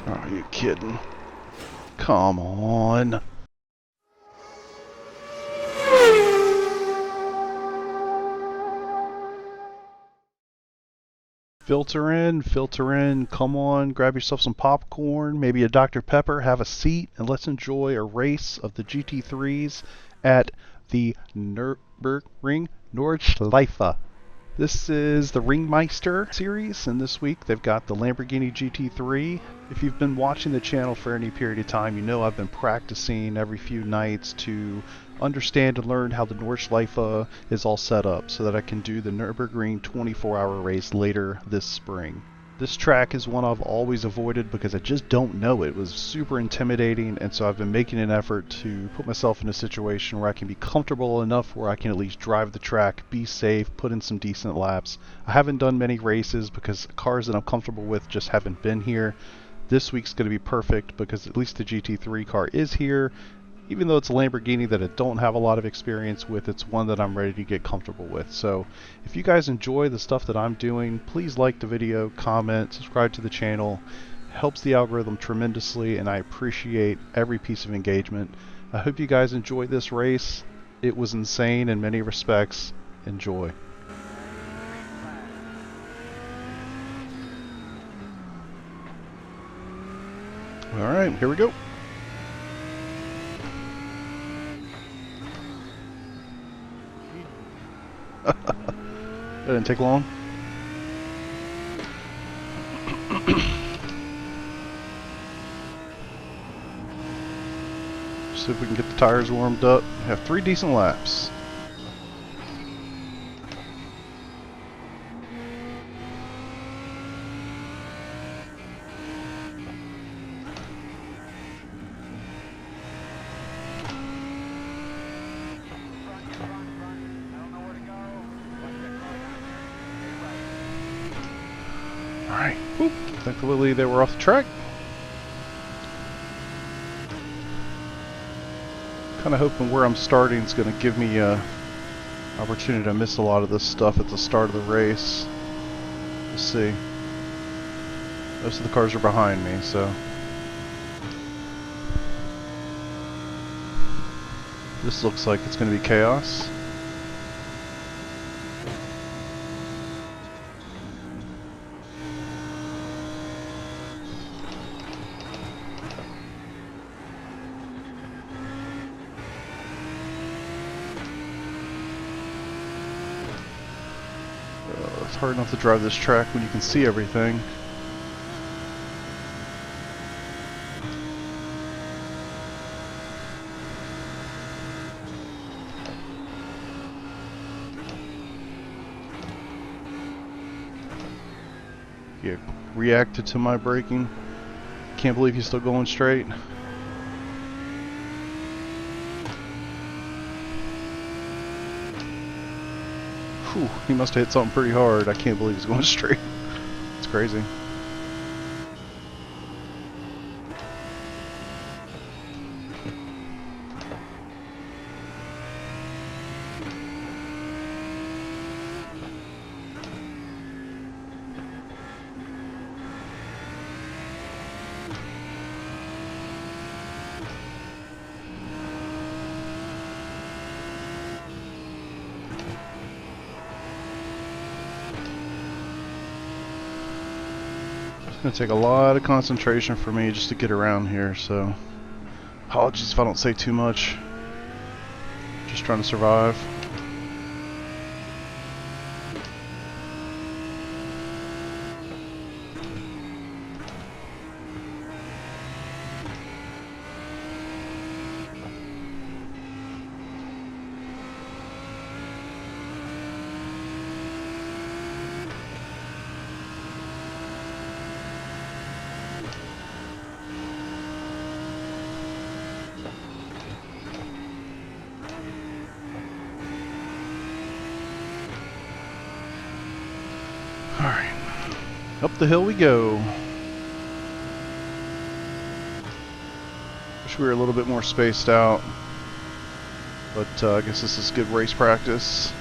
Are you kidding? Come on. Filter in, come on, grab yourself some popcorn, maybe a Dr. Pepper, have a seat, and let's enjoy a race of the GT3s at the Nurburgring Nordschleife. This is the Ringmeister series, and this week they've got the Lamborghini GT3. If you've been watching the channel for any period of time, you know I've been practicing every few nights to understand and learn how the Nordschleife is all set up so that I can do the Nurburgring 24-hour race later this spring. This track is one I've always avoided because I just don't know it. It was super intimidating, and so I've been making an effort to put myself in a situation where I can be comfortable enough where I can at least drive the track, be safe, put in some decent laps. I haven't done many races because cars that I'm comfortable with just haven't been here. This week's going to be perfect because at least the GT3 car is here. Even though it's a Lamborghini that I don't have a lot of experience with, it's one that I'm ready to get comfortable with. So if you guys enjoy the stuff that I'm doing, please like the video, comment, subscribe to the channel. It helps the algorithm tremendously, and I appreciate every piece of engagement. I hope you guys enjoy this race. It was insane in many respects. Enjoy. Alright, here we go. That didn't take long. See if we can get the tires warmed up. Have 3 decent laps. Alright, thankfully they were off the track. Kind of hoping where I'm starting is going to give me an opportunity to miss a lot of this stuff at the start of the race. We'll see. Most of the cars are behind me, so this looks like it's going to be chaos. It's hard enough to drive this track when you can see everything. Yeah, reacted to my braking. Can't believe he's still going straight. Whew, he must have hit something pretty hard. I can't believe he's going straight. It's crazy. It's going to take a lot of concentration for me just to get around here, so apologies if I don't say too much. Just trying to survive. Alright, up the hill we go. Wish we were a little bit more spaced out, but I guess this is good race practice.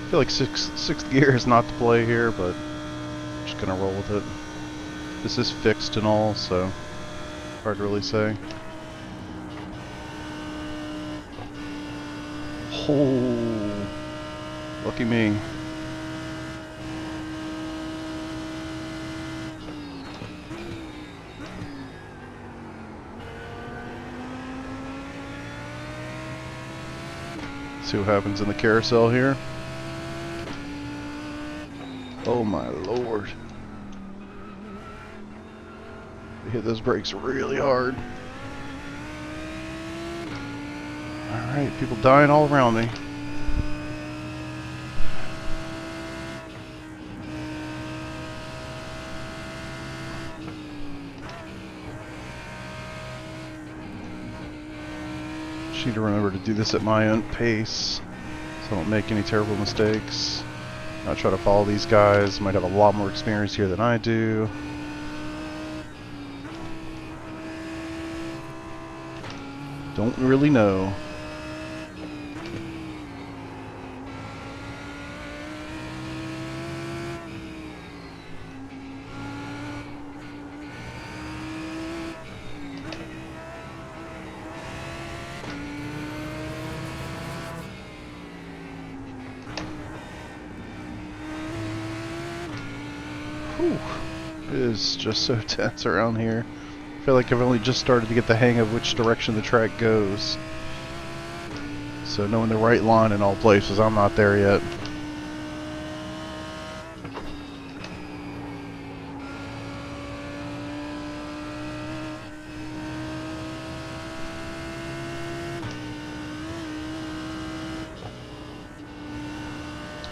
I feel like sixth gear is not to play here, but I'm just gonna roll with it. This is fixed and all, so hard to really say. Oh, lucky me. See what happens in the carousel here. Oh my lord. They hit those brakes really hard. Alright, people dying all around me. Just need to remember to do this at my own pace, so I don't make any terrible mistakes. Not try to follow these guys. Might have a lot more experience here than I do. Don't really know. Whew. It is just so tense around here. I feel like I've only just started to get the hang of which direction the track goes. So knowing the right line in all places, I'm not there yet.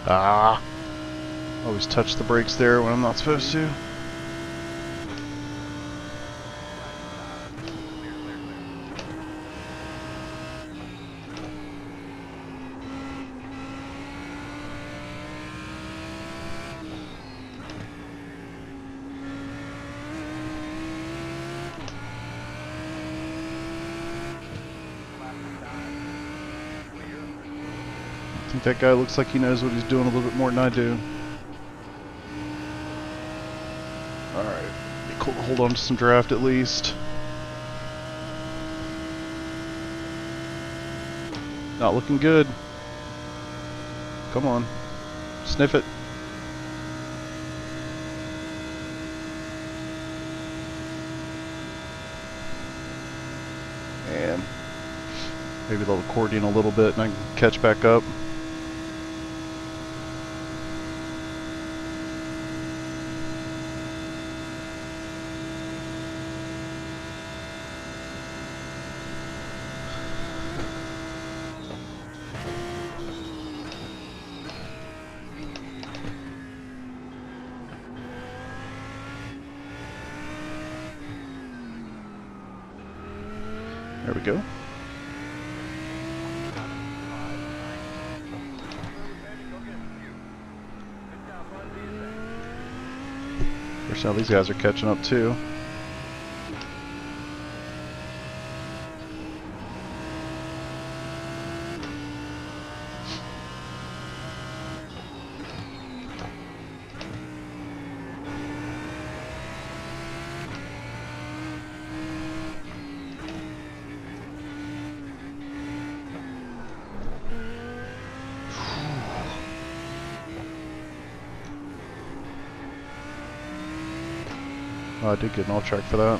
Ah! Always touch the brakes there when I'm not supposed to. I think that guy looks like he knows what he's doing a little bit more than I do. Alright, be cool to hold on to some draft at least. Not looking good. Come on. Sniff it. And maybe they'll accordion a little bit and I can catch back up. There we go. Of course, now these guys are catching up too. Oh, I did get an all track for that.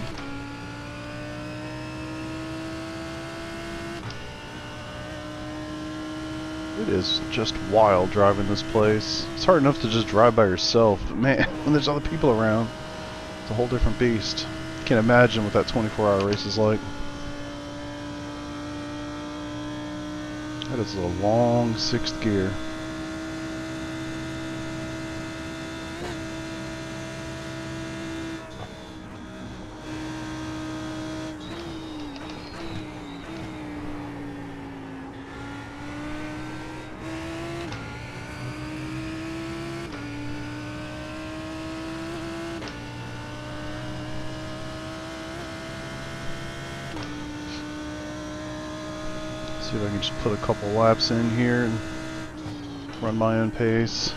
It is just wild driving this place. It's hard enough to just drive by yourself, but man, when there's other people around, it's a whole different beast. Can't imagine what that 24-hour race is like. That is a long 6th gear. See if I can just put a couple laps in here and run my own pace.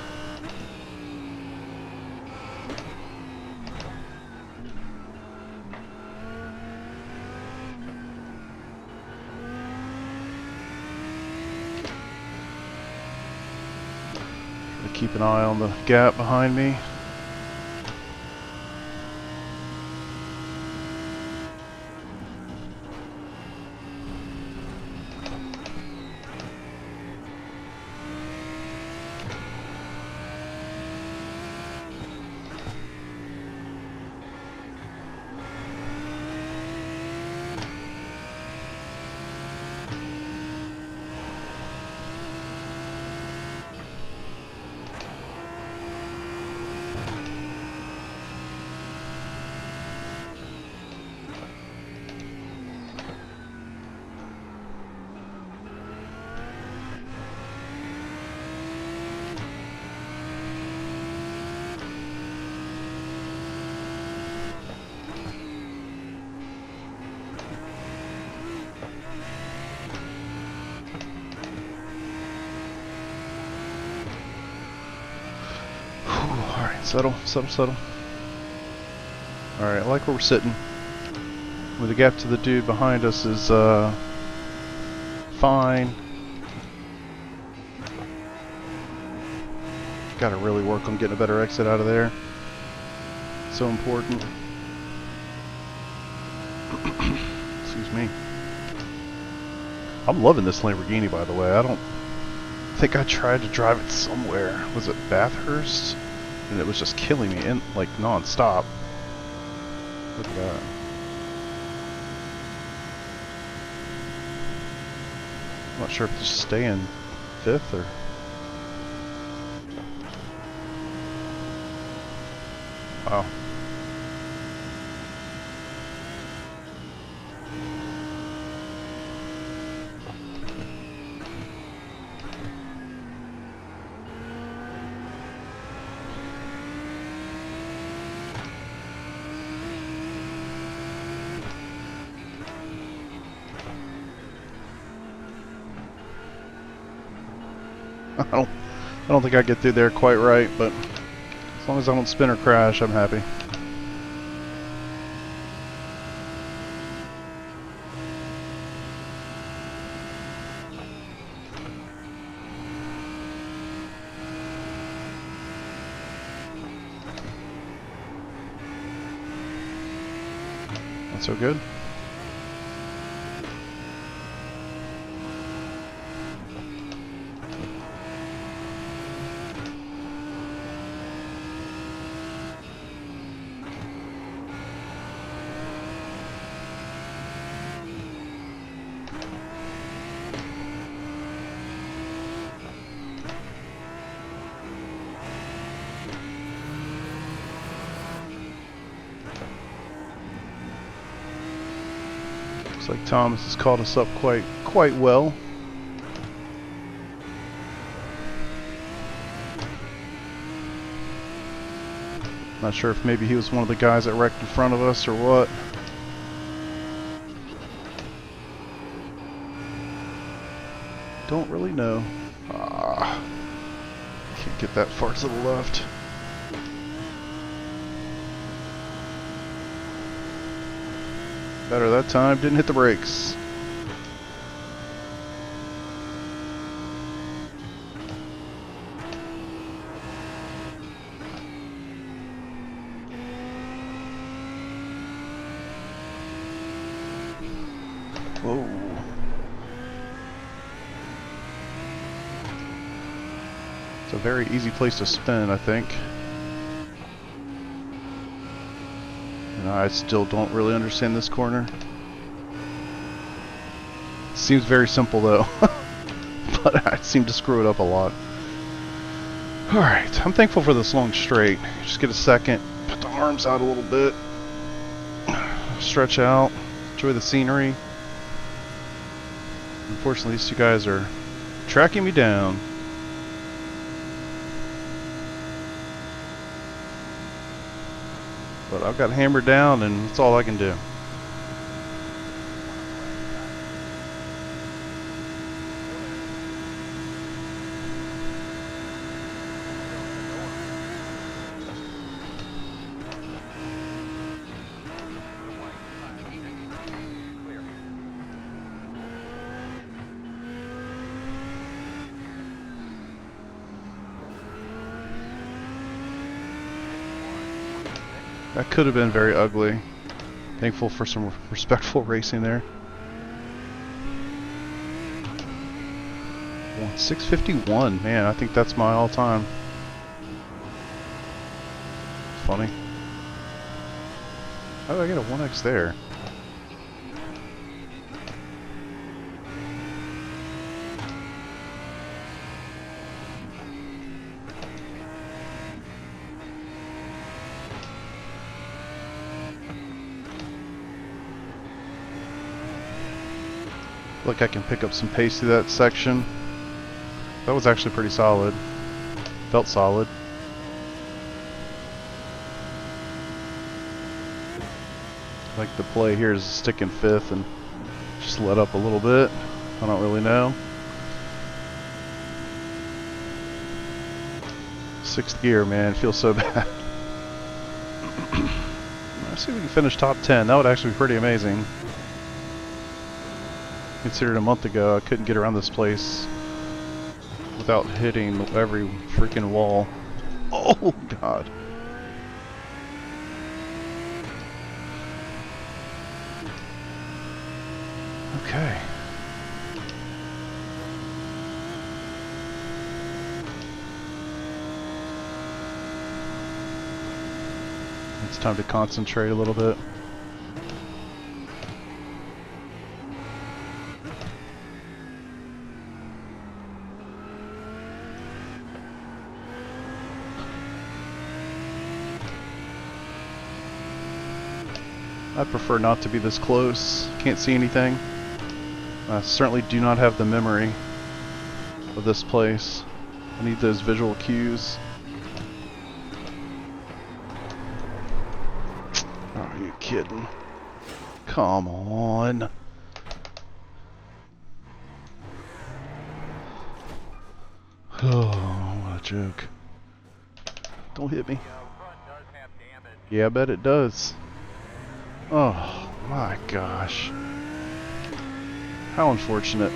Keep an eye on the gap behind me. Settle, settle, settle. Alright, I like where we're sitting. With the gap to the dude behind us is fine. Gotta really work on getting a better exit out of there. So important. Excuse me. I'm loving this Lamborghini, by the way. I don't think I tried to drive it somewhere. Was it Bathurst? And it was just killing me in like non-stop. Look at that. I'm not sure if just stay in 5th or... Wow. I don't think I get through there quite right, but as long as I don't spin or crash, I'm happy. Not so good. Looks like Thomas has caught us up quite well. Not sure if maybe he was one of the guys that wrecked in front of us or what. Don't really know. Can't get that far to the left. Better that time, didn't hit the brakes. Whoa. It's a very easy place to spin, I think. And I still don't really understand this corner. Seems very simple though, but I seem to screw it up a lot. Alright, I'm thankful for this long straight. Just get a second, put the arms out a little bit, stretch out, enjoy the scenery. Unfortunately, these two guys are tracking me down. But I've got hammered down and that's all I can do. That could have been very ugly. Thankful for some respectful racing there. 651, man, I think that's my all-time. Funny. How did I get a 1x there? Look, I can pick up some pace through that section. That was actually pretty solid. Felt solid. I like the play here is stick in 5th and just let up a little bit. I don't really know. 6th gear, man, it feels so bad. Let's see if we can finish top 10. That would actually be pretty amazing. Considered a month ago I couldn't get around this place without hitting every freaking wall. Oh god. Okay. It's time to concentrate a little bit. I prefer not to be this close. Can't see anything. I certainly do not have the memory of this place. I need those visual cues. Are you kidding? Come on. Oh, what a joke. Don't hit me. Yeah, I bet it does. Oh my gosh. How unfortunate.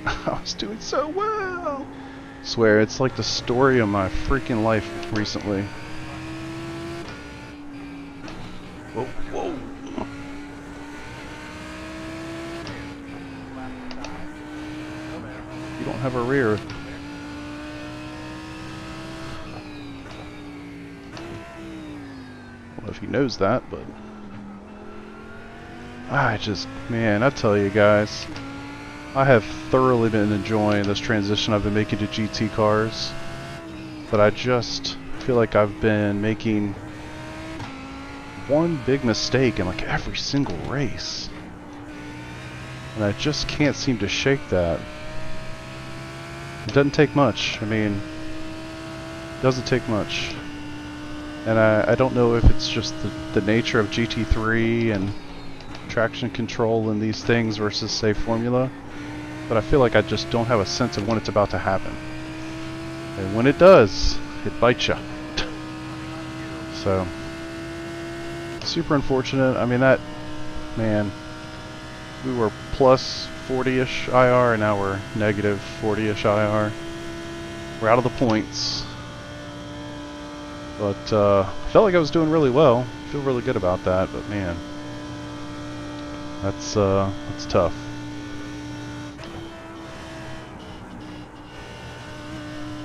I was doing so well. Swear, it's like the story of my freaking life recently. Whoa, whoa. You don't have a rear. I don't know if he knows that, but I just, man, I tell you guys, I have thoroughly been enjoying this transition I've been making to GT cars, but I just feel like I've been making one big mistake in like every single race, and I just can't seem to shake that. It doesn't take much. I mean, it doesn't take much, and I don't know if it's just the nature of GT3 and traction control and these things versus, say, Formula, but I feel like I just don't have a sense of when it's about to happen, and when it does, it bites you. So super unfortunate. I mean, that, man, we were plus 40-ish IR and now we're negative 40-ish IR. We're out of the points, but felt like I was doing really well. Feel really good about that, but man, that's tough.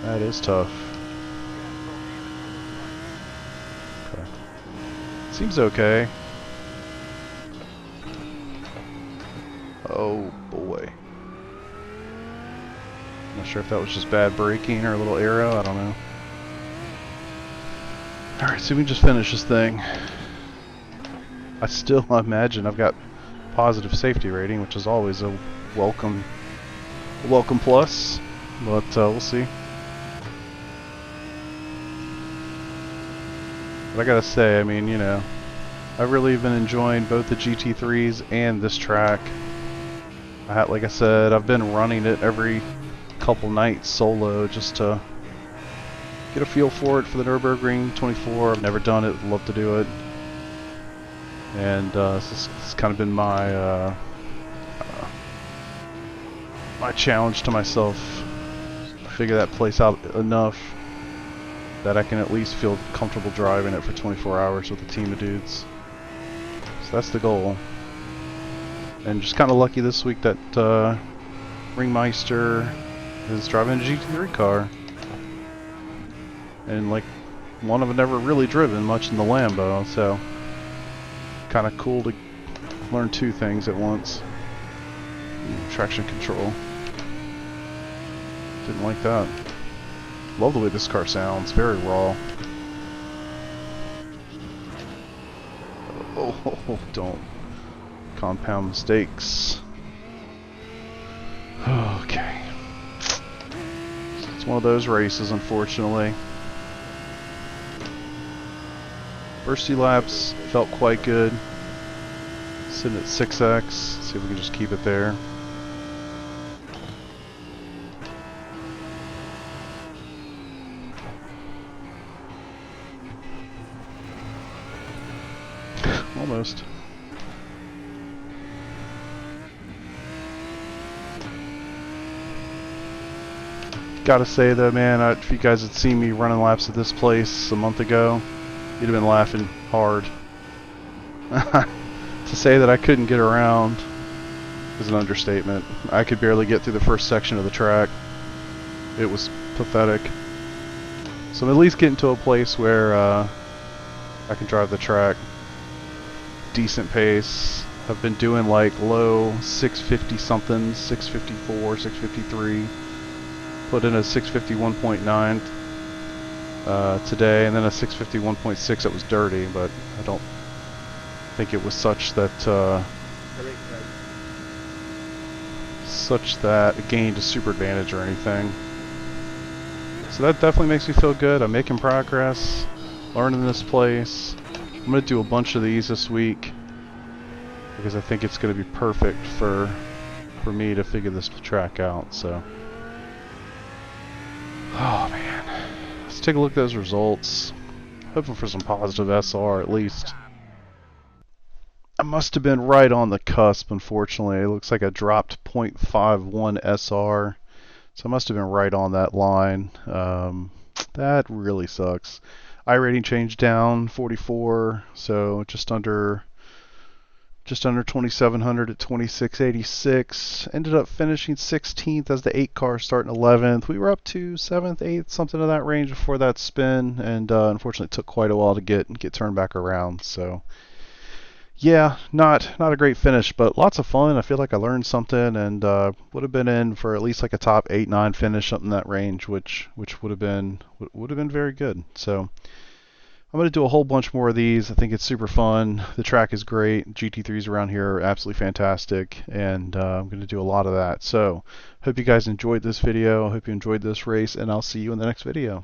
That is tough. Okay. Seems okay. Oh boy. Not sure if that was just bad braking or a little arrow, I don't know. Alright, so we can just finish this thing. I still imagine I've got positive safety rating, which is always a welcome plus, but we'll see. But I gotta say, I mean, you know, I've really been enjoying both the GT3s and this track. Like I said, I've been running it every couple nights solo just to get a feel for it for the Nurburgring 24. I've never done it, would love to do it. And this has kind of been my my challenge to myself. Figure that place out enough. that I can at least feel comfortable driving it for 24 hours with a team of dudes. So that's the goal. And just kind of lucky this week that Ringmeister is driving a GT3 car. And like, one of them never really driven much in the Lambo, so kind of cool to learn two things at once. Traction control. Didn't like that. Love the way this car sounds, very raw. Oh, don't compound mistakes. Okay. It's one of those races, unfortunately. First few laps felt quite good. Sitting at 6x. See if we can just keep it there. Almost. Gotta say though, man, if you guys had seen me running laps at this place a month ago, you'd have been laughing hard. To say that I couldn't get around is an understatement. I could barely get through the first section of the track. It was pathetic. So I'm at least getting to a place where I can drive the track. Decent pace. I've been doing like low 650 something, 654, 653. Put in a 651.9 today, and then a 651.6 that was dirty, but I don't think it was such that it gained a super advantage or anything. So that definitely makes me feel good. I'm making progress, learning this place. I'm going to do a bunch of these this week because I think it's going to be perfect for me to figure this track out. So, oh man, let's take a look at those results. Hoping for some positive SR at least. I must have been right on the cusp, unfortunately. It looks like I dropped 0.51 SR. So I must have been right on that line. That really sucks. iRating changed down 44, so just under 2700 at 2686. Ended up finishing 16th as the 8 car starting 11th. We were up to 7th, 8th, something in that range before that spin, and unfortunately it took quite a while to get turned back around. So yeah, not a great finish, but lots of fun. I feel like I learned something, and would have been in for at least like a top 8-9 finish, something in that range, which would have been very good. So I'm going to do a whole bunch more of these. I think it's super fun. The track is great. GT3s around here are absolutely fantastic, and I'm going to do a lot of that. So hope you guys enjoyed this video. I hope you enjoyed this race, and I'll see you in the next video.